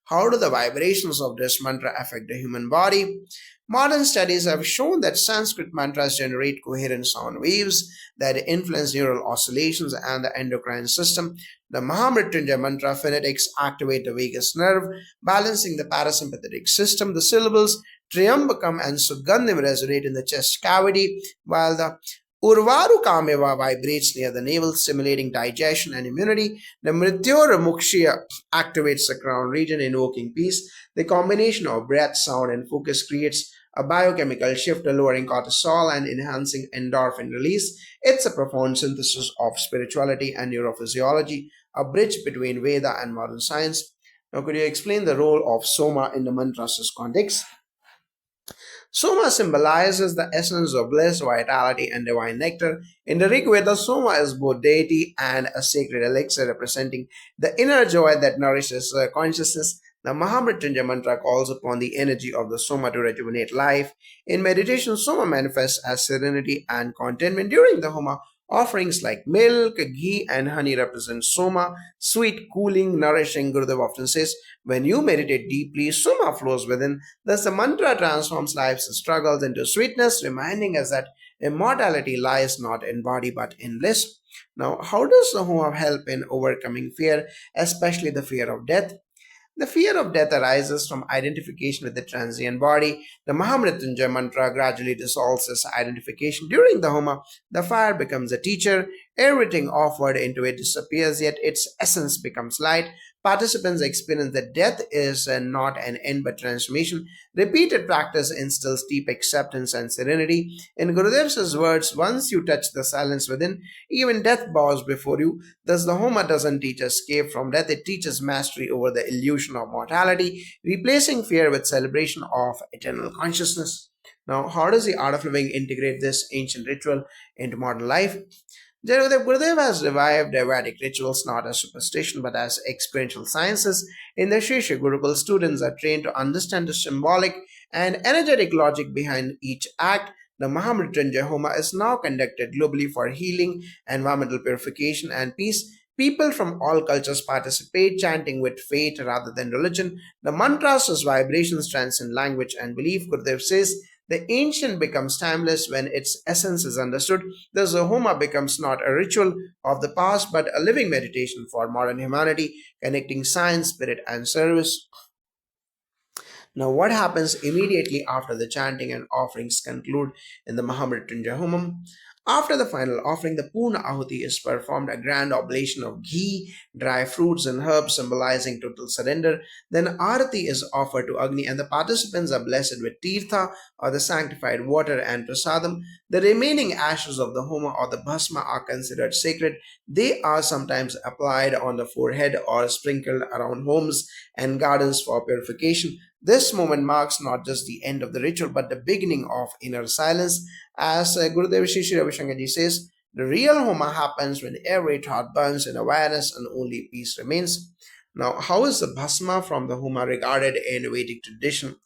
Speaker 1: How do the vibrations of this mantra affect the human body? Modern studies have shown that Sanskrit mantras generate coherent sound waves that influence neural oscillations and the endocrine system. The Mahamrityunjaya mantra phonetics activate the vagus nerve, balancing the parasympathetic system. The syllables Triambakam and Sugandhim resonate in the chest cavity, while the Urvarukameva vibrates near the navel, stimulating digestion and immunity. The Mrityur activates the crown region, invoking peace. The combination of breath, sound, and focus creates a biochemical shift, lowering cortisol and enhancing endorphin release. It's a profound synthesis of spirituality and neurophysiology, a bridge between Veda and modern science. Now, could you explain the role of Soma in the mantra's context? Soma symbolizes the essence of bliss, vitality, and divine nectar. In the Rig Veda, Soma is both deity and a sacred elixir representing the inner joy that nourishes consciousness. The Mahamrityunjaya mantra calls upon the energy of the Soma to rejuvenate life. In meditation, Soma manifests as serenity and contentment. During the Homa, offerings like milk, ghee, and honey represent Soma, sweet, cooling, nourishing. Gurudev often says, when you meditate deeply, Soma flows within. Thus, the mantra transforms life's struggles into sweetness, reminding us that immortality lies not in body but in bliss. Now, how does the Homa help in overcoming fear, especially the fear of death? The fear of death arises from identification with the transient body. The Mahamrityunjaya mantra gradually dissolves this identification. During the Homa, the fire becomes a teacher. Everything offered into it disappears, yet its essence becomes light. Participants experience that death is not an end but transformation. Repeated practice instills deep acceptance and serenity. In Gurudev's words, once you touch the silence within, even death bows before you. Thus, the Homa doesn't teach escape from death, it teaches mastery over the illusion of mortality, replacing fear with celebration of eternal consciousness. Now, how does the art of living integrate this ancient ritual into modern life? Gurudev has revived Vedic rituals not as superstition but as experiential sciences. In the Shri Gurukul, students are trained to understand the symbolic and energetic logic behind each act. The Mahamrityunjaya Homa is now conducted globally for healing, environmental purification, and peace. People from all cultures participate, chanting with faith rather than religion. The mantras as vibrations transcend language and belief. Gurudev says, the ancient becomes timeless when its essence is understood. Thus, the Homa becomes not a ritual of the past but a living meditation for modern humanity, connecting science, spirit, and service. Now, what happens immediately after the chanting and offerings conclude in the Mahamrityunjaya Homam? After the final offering, the Purna Ahuti is performed, a grand oblation of ghee, dry fruits, and herbs symbolizing total surrender. Then Arati is offered to Agni, and the participants are blessed with Tirtha or the sanctified water and Prasadam. The remaining ashes of the Homa or the Bhasma are considered sacred. They are sometimes applied on the forehead or sprinkled around homes and gardens for purification. This moment marks not just the end of the ritual but the beginning of inner silence. As Gurudev Shri Shri Ravi Shankarji says, the real Homa happens when every thought burns in awareness and only peace remains. Now, how is the Bhasma from the Homa regarded in Vedic tradition?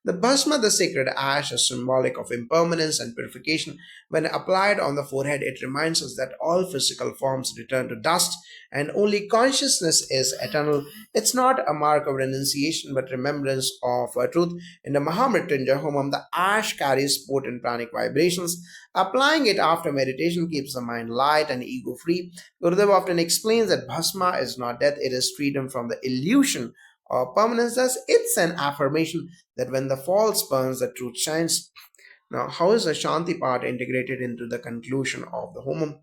Speaker 1: The bhasma, the sacred ash, is symbolic of impermanence and purification. When applied on the forehead, it reminds us that all physical forms return to dust and only consciousness is eternal. It's not a mark of renunciation but remembrance of truth. In the Maha Mrityunjaya Homam, the ash carries potent pranic vibrations. Applying it after meditation keeps the mind light and ego free. Gurudev often explains that bhasma is not death, it is freedom from the illusion of permanence. Thus, it's an affirmation that when the false burns, the truth shines. Now, how is the Shanti part integrated into the conclusion of the Homam?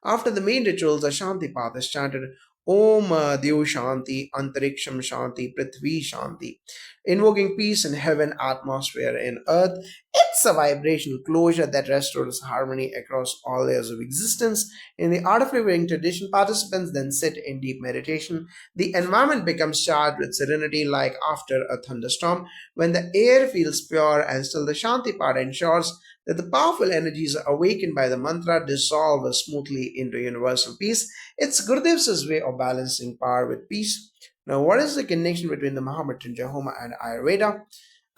Speaker 1: After the main rituals, the Shanti path is chanted Om Diyu Shanti, Antariksham Shanti, Prithvi Shanti, invoking peace in heaven, atmosphere in earth. It's a vibrational closure that restores harmony across all layers of existence. In the art of living tradition, participants then sit in deep meditation. The environment becomes charged with serenity like after a thunderstorm. When the air feels pure and still, the Shanti part ensures that the powerful energies awakened by the mantra dissolve smoothly into universal peace. It's Gurudev's way of balancing power with peace. Now, what is the connection between the Maha Mrityunjaya Homa and Ayurveda?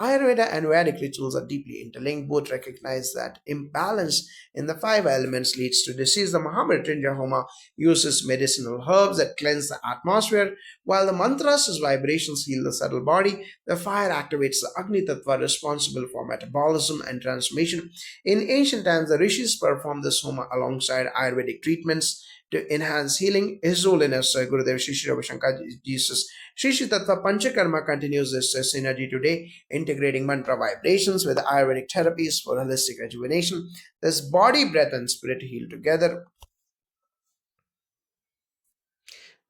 Speaker 1: Ayurveda and Vedic rituals are deeply interlinked. Both recognize that imbalance in the five elements leads to disease. The Maha Mrityunjaya Homa uses medicinal herbs that cleanse the atmosphere, while the mantras' vibrations heal the subtle body. The fire activates the Agni Tattva responsible for metabolism and transformation. In ancient times, the rishis performed this Homa alongside Ayurvedic treatments to enhance healing. His Holiness Gurudev Shri Shri Ravi Shankar Jesus Shri Shri Tattva Panchakarma continues this synergy today, integrating mantra vibrations with Ayurvedic therapies for holistic rejuvenation. This body, breath, and spirit heal together.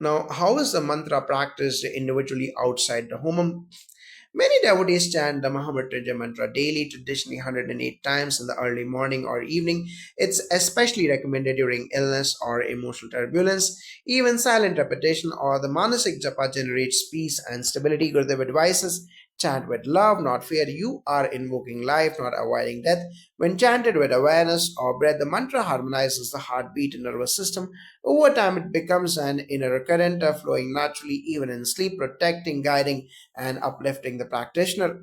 Speaker 1: Now, how is the mantra practiced individually outside the homam? Many devotees chant the Mahamrityunjaya mantra daily, traditionally 108 times in the early morning or evening. It's especially recommended during illness or emotional turbulence. Even silent repetition or the Manasik Japa generates peace and stability. Gurudev advises chant with love, not fear. You are invoking life, not avoiding death. When chanted with awareness or breath, the mantra harmonizes the heartbeat and nervous system. Over time, it becomes an inner current flowing naturally, even in sleep, protecting, guiding, and uplifting the practitioner.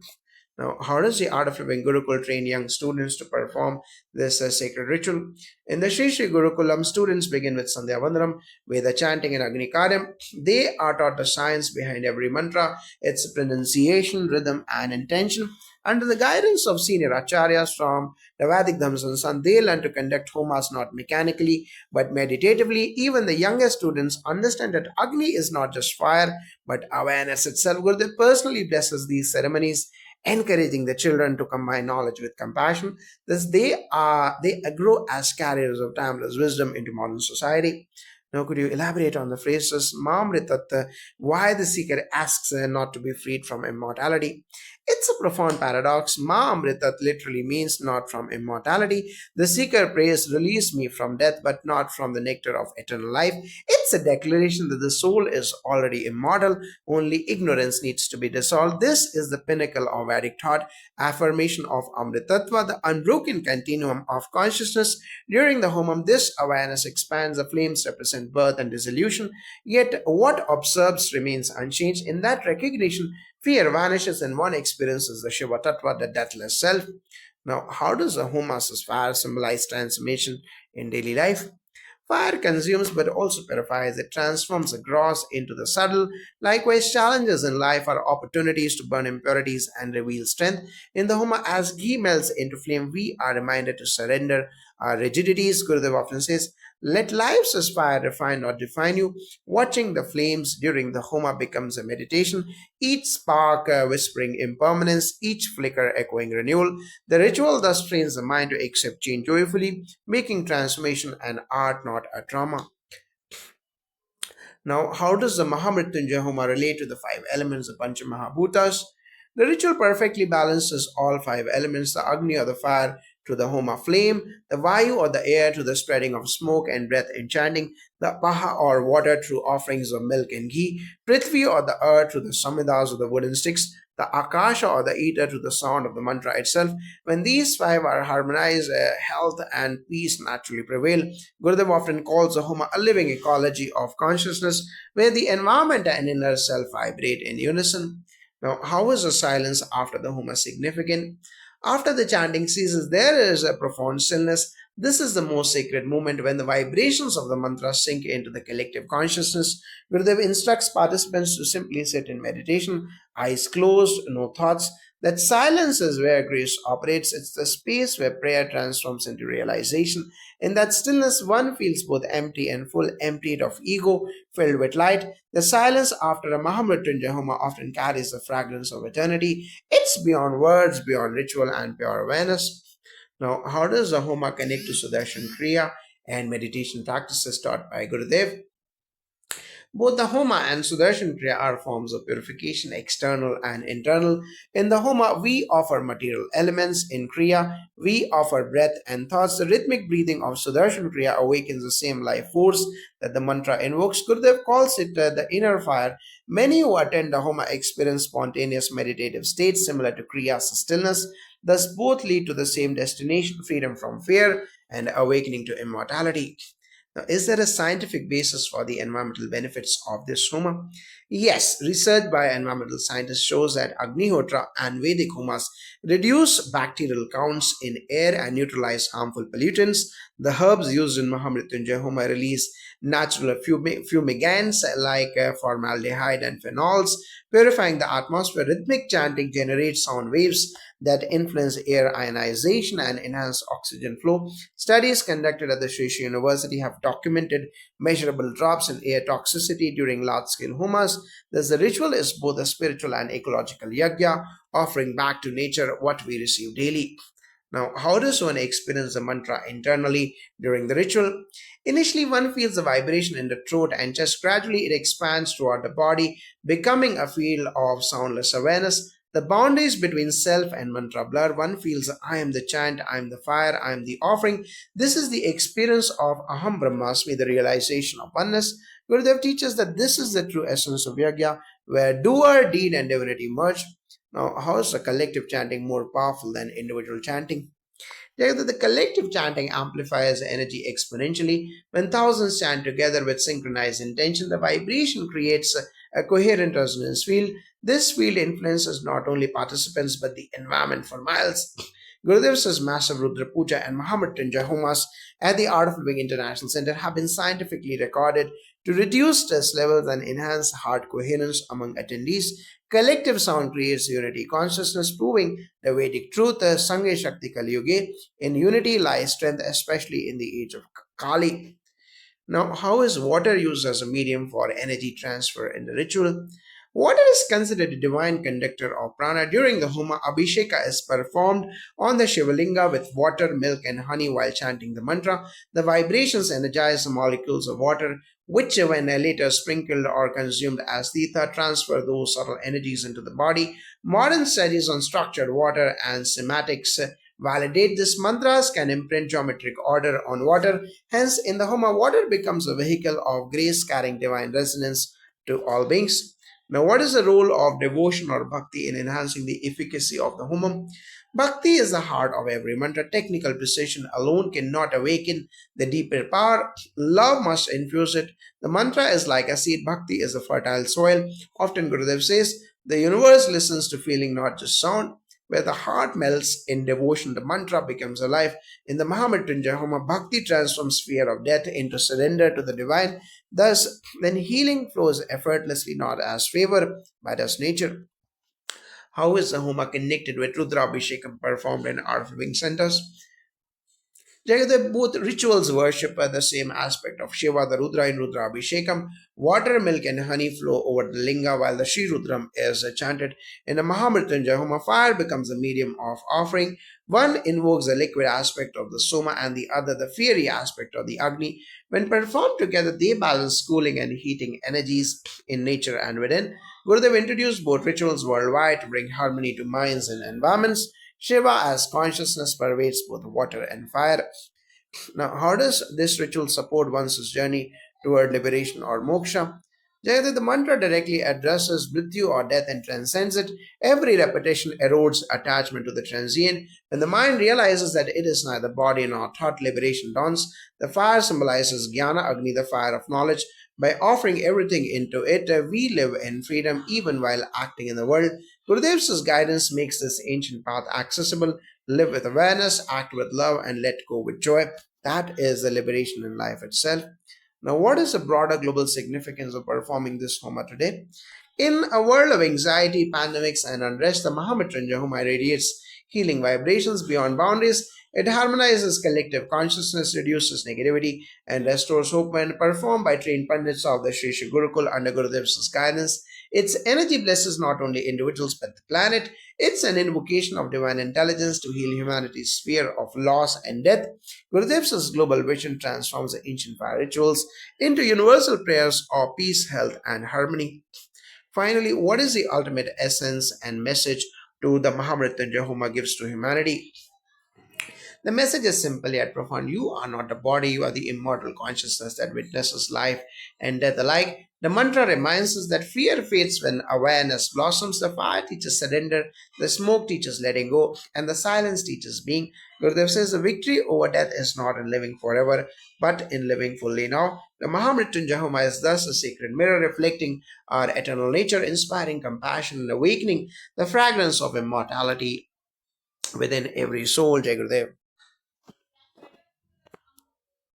Speaker 1: Now, how does the Art of Living Gurukul train young students to perform this sacred ritual? In the Sri Sri Gurukulam, students begin with Sandhya Vandanam, Veda chanting, and Agni Karyam. They are taught the science behind every mantra, its pronunciation, rhythm, and intention. Under the guidance of senior acharyas from the Vedic Dhammas and San, they learn to conduct homas not mechanically but meditatively. Even the youngest students understand that Agni is not just fire but awareness itself. Gurudev personally blesses these ceremonies, encouraging the children to combine knowledge with compassion. Thus, they grow as carriers of timeless wisdom into modern society. Now, could you elaborate on the phrases Mamritat, why the seeker asks not to be freed from immortality? It's a profound paradox. Ma Amritat literally means not from immortality. The seeker prays, release me from death, but not from the nectar of eternal life. It's a declaration that the soul is already immortal, only ignorance needs to be dissolved. This is the pinnacle of Vedic thought, affirmation of Amritatva, the unbroken continuum of consciousness. During the Homam, this awareness expands. The flames represent birth and dissolution, yet what observes remains unchanged. In that recognition, fear vanishes and one experiences the Shiva Tattva, the deathless self. Now, how does the Homa's fire symbolize transformation in daily life? Fire consumes but also purifies. It transforms the gross into the subtle. Likewise, challenges in life are opportunities to burn impurities and reveal strength. In the Homa, as ghee melts into flame, we are reminded to surrender our rigidities. Gurudev often says, let life's aspire refine or define you. Watching the flames during the Homa becomes a meditation, each spark whispering impermanence, each flicker echoing renewal. The ritual thus trains the mind to accept change joyfully, making transformation an art, not a trauma. Now, how does the Mahamrityunjaya Homa relate to the five elements of Pancha Mahabhutas? The ritual perfectly balances all five elements, the Agni or the fire to the Homa flame, the Vayu or the air to the spreading of smoke and breath and chanting, the Paha or water through offerings of milk and ghee, Prithvi or the earth through the Samidas or the wooden sticks, the Akasha or the ether to the sound of the mantra itself. When these five are harmonized, health and peace naturally prevail. Gurudev often calls the Homa a living ecology of consciousness where the environment and inner self vibrate in unison. Now, how is the silence after the Homa significant? After the chanting ceases, there is a profound stillness. This is the most sacred moment when the vibrations of the mantra sink into the collective consciousness. Gurudev instructs participants to simply sit in meditation, eyes closed, no thoughts. That silence is where grace operates. It's the space where prayer transforms into realization. In that stillness, one feels both empty and full, emptied of ego, filled with light. The silence after a Maha Mrityunjaya Homa often carries the fragrance of eternity. It's beyond words, beyond ritual, and pure awareness. Now, how does the Homa connect to Sudarshan Kriya and meditation practices taught by Gurudev? Both the Homa and Sudarshan Kriya are forms of purification, external and internal. In the Homa, we offer material elements. In Kriya, we offer breath and thoughts. The rhythmic breathing of Sudarshan Kriya awakens the same life force that the mantra invokes. Gurudev calls it the inner fire. Many who attend the Homa experience spontaneous meditative states similar to Kriya's stillness. Thus, both lead to the same destination, freedom from fear and awakening to immortality. Now, is there a scientific basis for the environmental benefits of this Homa? Yes, research by environmental scientists shows that Agnihotra and Vedic Homas reduce bacterial counts in air and neutralize harmful pollutants. The herbs used in Maha Mrityunjaya Homa release natural fumigants like formaldehyde and phenols, purifying the atmosphere. Rhythmic chanting generates sound waves that influence air ionization and enhance oxygen flow. Studies conducted at the Sri Sri University have documented measurable drops in air toxicity during large scale homas. Thus, the ritual is both a spiritual and ecological yajna, offering back to nature what we receive daily. Now, how does one experience the mantra internally during the ritual? Initially, one feels the vibration in the throat and chest. Gradually, it expands throughout the body, becoming a field of soundless awareness. The boundaries between self and mantra blur. One feels, I am the chant, I am the fire, I am the offering. This is the experience of Aham Brahmasmi, the realization of oneness. Gurudev teaches that this is the true essence of yajna, where doer, deed, and divinity merge. Now, how is the collective chanting more powerful than individual chanting? Together, the collective chanting amplifies energy exponentially. When thousands chant together with synchronized intention, the vibration creates a coherent resonance field. This field influences not only participants but the environment for miles. Gurudev says massive Rudra Puja and Maha Mrityunjaya Homas at the Art of Living International Center have been scientifically recorded to reduce stress levels and enhance heart coherence among attendees. Collective sound creates unity consciousness, proving the Vedic truth, Sanghe Shakti Kali Yuge. In unity lies strength, especially in the age of Kali. Now, how is water used as a medium for energy transfer in the ritual? Water is considered a divine conductor of prana. During the Homa, Abhisheka is performed on the Shivalinga with water, milk, and honey while chanting the mantra. The vibrations energize the molecules of water, which, when later sprinkled or consumed as theta, transfer those subtle energies into the body. Modern studies on structured water and sematics validate this. Mantras can imprint geometric order on water. Hence, in the Homa, water becomes a vehicle of grace carrying divine resonance to all beings. Now, what is the role of devotion or bhakti in enhancing the efficacy of the Homa? Bhakti is the heart of every mantra. Technical precision alone cannot awaken the deeper power. Love must infuse it. The mantra is like a seed. Bhakti is a fertile soil. Often Gurudev says, the universe listens to feeling, not just sound. Where the heart melts in devotion, the mantra becomes alive. In the Maha Mrityunjaya Homa, Bhakti transforms fear of death into surrender to the divine. Thus, then healing flows effortlessly, not as favor, but as nature. How is the Homa connected with Rudrabhishekam performed in art living centers? Jagade, both rituals worship the same aspect of Shiva, the Rudra in Rudra Abhishekam. Water, milk, and honey flow over the linga while the Sri Rudram is chanted. In the Mahamrityunjaya Homa, fire becomes the medium of offering. One invokes the liquid aspect of the Soma and the other the fiery aspect of the Agni. When performed together, they balance cooling and heating energies in nature and within. Gurudev introduced both rituals worldwide to bring harmony to minds and environments. Shiva as consciousness pervades both water and fire. Now, how does this ritual support one's journey toward liberation or moksha? Jayadeva, the mantra directly addresses mrityu or death and transcends it. Every repetition erodes attachment to the transient. When the mind realizes that it is neither body nor thought, liberation dawns. The fire symbolizes jnana, agni, the fire of knowledge. By offering everything into it, we live in freedom even while acting in the world. Gurudev's guidance makes this ancient path accessible. Live with awareness, act with love, and let go with joy. That is the liberation in life itself. Now, what is the broader global significance of performing this Homa today? In a world of anxiety, pandemics, and unrest, the Maha Mrityunjaya Homa radiates healing vibrations beyond boundaries. It harmonizes collective consciousness, reduces negativity, and restores hope. When performed by trained Pandits of the Sri Sri Gurukul under Gurudev's guidance, its energy blesses not only individuals but the planet. It's an invocation of divine intelligence to heal humanity's sphere of loss and death. Gurudev's global vision transforms the ancient fire rituals into universal prayers of peace, health, and harmony. Finally, what is the ultimate essence and message to the Mahamrityunjaya Homa gives to humanity? The message is simple yet profound. You are not the body, you are the immortal consciousness that witnesses life and death alike. The mantra reminds us that fear fades when awareness blossoms. The fire teaches surrender, the smoke teaches letting go, and the silence teaches being. Gurudev says the victory over death is not in living forever, but in living fully now. The Mahamrityunjaya Homa is thus a sacred mirror reflecting our eternal nature, inspiring compassion and awakening the fragrance of immortality within every soul. Jai Gurudev.